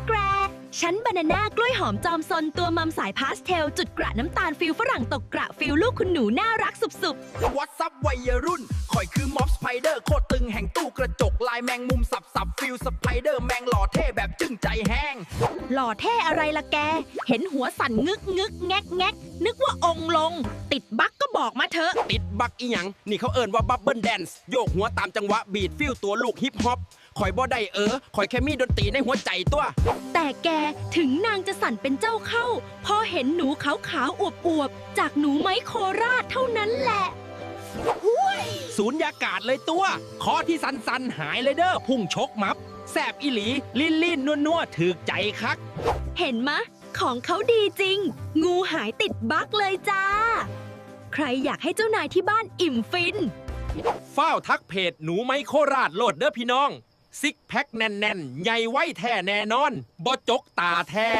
แกรฉันบานาน่ากล้วยหอมจอมซนตัวมัมสายพาสเทลจุดกระน้ำตาลฟิลฝรั่งตกกระฟิลลูกคุณหนูน่ารักสุบๆวัดซับวัยรุ่นคอยคือม็อบสไปเดอร์โคตรตึงแห่งตู้กระจกลายแมงมุมสับฟิลสไปเดอร์แมงหล่อเท่แบบจึ้งใจแห้งหล่อเท่อะไรล่ะแกเห็นหัวสั่นงึกแงกนึกว่าองค์ลงติดบั๊กก็บอกมาเถอะติดบักอีหยังนี่เขาเอิ้นว่าบับเบิ้ลแดนซ์โยกหัวตามจังหวะบีทฟิลตัวลูกฮิปฮอปคอยบ่ได้คอยแค่มีดนตรีในหัวใจตัวแต่แกถึงนางจะสั่นเป็นเจ้าเข้าพอเห็นหนูขาวอวบจากหนูไม้โคราชเท่านั้นแหละศูนย์ยากาศเลยตัวคอที่สันหายเลยเด้อพุ่งชกมับแซบอีหลีลิ่นนัวถึกใจคักเห็นมะของเขาดีจริงงูหายติดบั๊กเลยจ้าใครอยากให้เจ้านายที่บ้านอิ่มฟินฝ้าวทักเพจหนูไม้โคราชโหลดเด้อพี่น้องซิกแพคแน่นๆใหญ่ไว้แท้แน่นอนบ่จกตาแท้